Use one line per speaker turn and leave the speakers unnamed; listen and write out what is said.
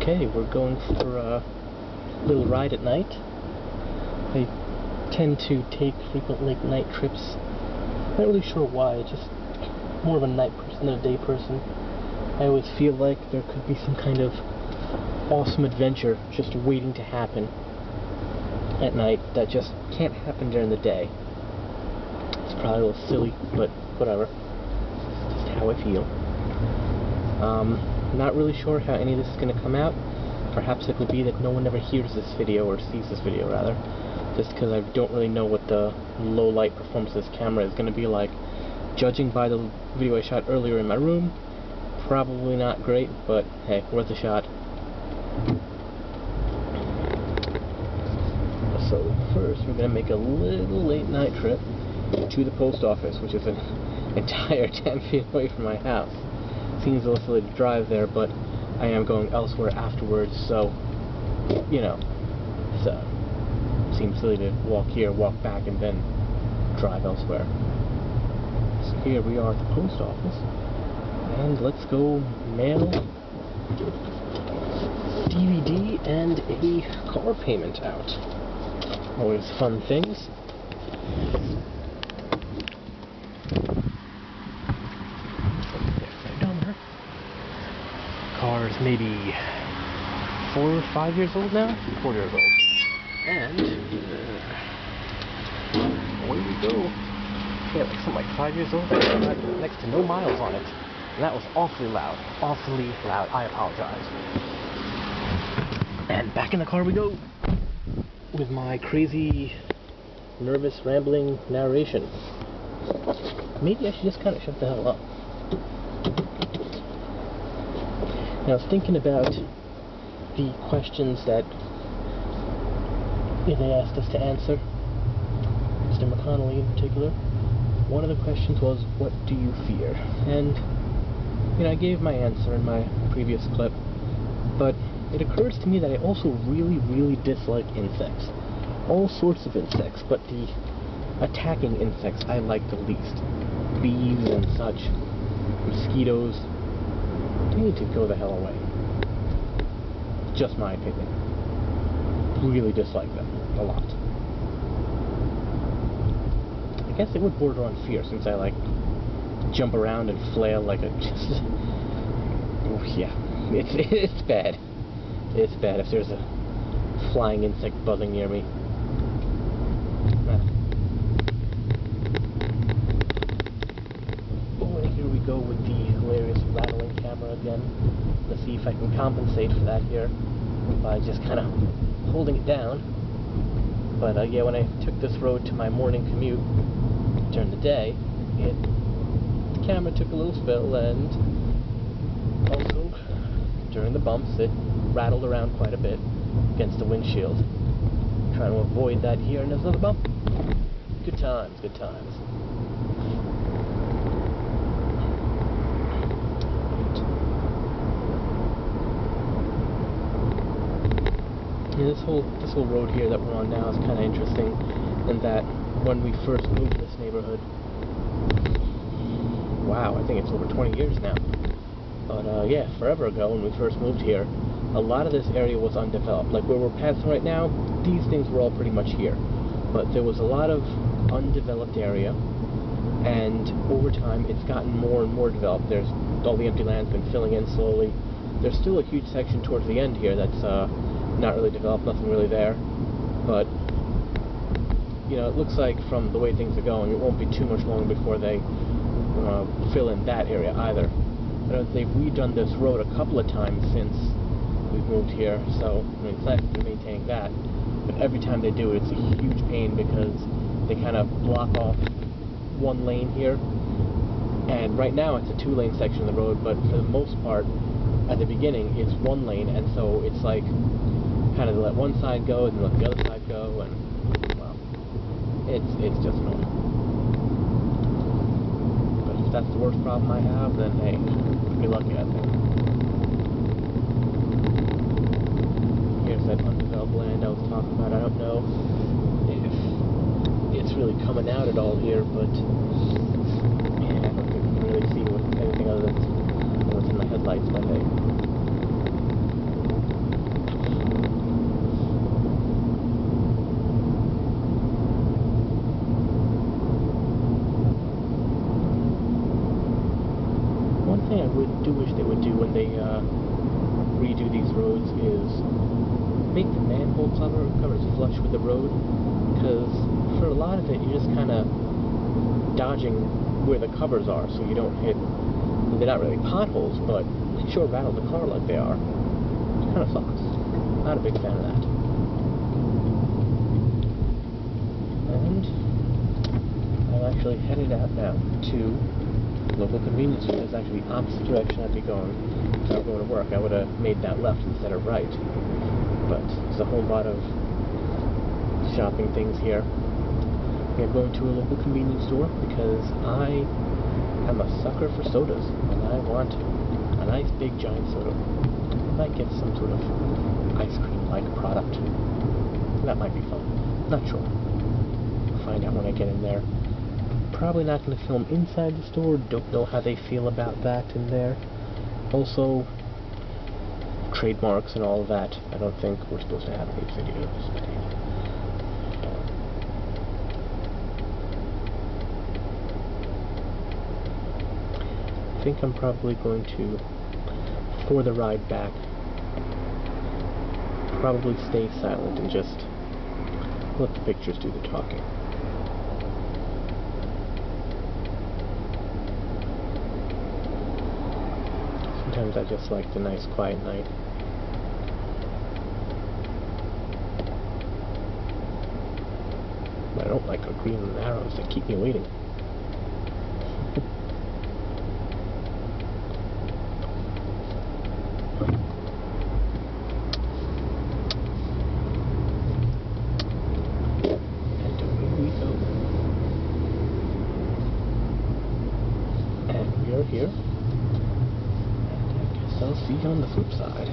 Okay, we're going for a little ride at night. I tend to take frequent late night trips. Not really sure why, just more of a night person than a day person. I always feel like there could be some kind of awesome adventure just waiting to happen at night that just can't happen during the day. It's probably a little silly, but whatever. It's just how I feel. Not really sure how any of this is going to come out. Perhaps it will be that no one ever hears this video, or sees this video rather, just because I don't really know what the low light performance of this camera is going to be like. Judging by the video I shot earlier in my room, probably not great, but hey, worth a shot. So first we're going to make a little late night trip to the post office, which is an entire 10 feet away from my house. Seems a little silly to drive there, but I am going elsewhere afterwards, so, you know, so seems silly to walk here, walk back, and then drive elsewhere. So here we are at the post office, and let's go mail DVD and a car payment out. Always fun things. Car's maybe 4 or 5 years old now? 4 years old. And away we go. Yeah, like something like 5 years old. I got next to no miles on it. And that was awfully loud. Awfully loud. I apologize. And back in the car we go with my crazy, nervous, rambling narration. Maybe I should just kind of shut the hell up. I was thinking about the questions that they asked us to answer, Mr. McConnelly in particular. One of the questions was, what do you fear? And, you know, I gave my answer in my previous clip, but it occurs to me that I also really, really dislike insects. All sorts of insects, but the attacking insects I like the least. Bees and such, mosquitoes. They need to go the hell away. Just my opinion. Really dislike them a lot. I guess it would border on fear, since I like jump around and flail like a just. Oh yeah, it's bad. It's bad if there's a flying insect buzzing near me. Oh, and here we go with the hilarious rattling camera again. Let's see if I can compensate for that here by just kind of holding it down. But yeah, when I took this road to my morning commute during the day, the camera took a little spill, and also during the bumps it rattled around quite a bit against the windshield. Trying to avoid that here, and there's another bump. Good times, good times. Yeah, this whole road here that we're on now is kind of interesting, in that when we first moved to this neighborhood, wow, I think it's over 20 years now, but yeah, forever ago when we first moved here, a lot of this area was undeveloped. Like where we're passing right now, these things were all pretty much here, but there was a lot of undeveloped area, and over time it's gotten more and more developed. There's all the empty land's been filling in slowly. There's still a huge section towards the end here that's not really developed, nothing really there, but you know, it looks like from the way things are going, it won't be too much longer before they fill in that area either. But they've redone this road a couple of times since we've moved here, so I mean, it's nice to be maintaining that, but every time they do it, it's a huge pain because they kind of block off one lane here, and right now it's a 2-lane section of the road, but for the most part at the beginning it's 1 lane, and so it's like kind of let one side go and then let the other side go, and well, it's just annoying. But if that's the worst problem I have, then hey, be lucky, I think. Here's that undeveloped land I was talking about. I don't know if it's really coming out at all here, but yeah, I don't think we can really see anything other than what's in my headlights, but hey. do wish they would do when they redo these roads is make the manhole covers flush with the road, because for a lot of it you're just kind of dodging where the covers are so you don't hit. They're not really potholes, but they sure rattle the car like they are. It kind of sucks. Not a big fan of that. And I'm actually headed out now to local convenience store. It's actually the opposite direction I'd be going if I were going to work. I would have made that left instead of right. But there's a whole lot of shopping things here. I'm going to a local convenience store because I am a sucker for sodas, and I want a nice big giant soda. I might get some sort of ice cream-like product. That might be fun. Not sure. I'll find out when I get in there. Probably not going to film inside the store. Don't know how they feel about that in there. Also, trademarks and all of that. I don't think we're supposed to have these videos. I think I'm probably going to, for the ride back, probably stay silent and just let the pictures do the talking. Sometimes I just like the nice quiet night. But I don't like the green arrows that keep me waiting. Here, and I guess I'll see you on the flip side.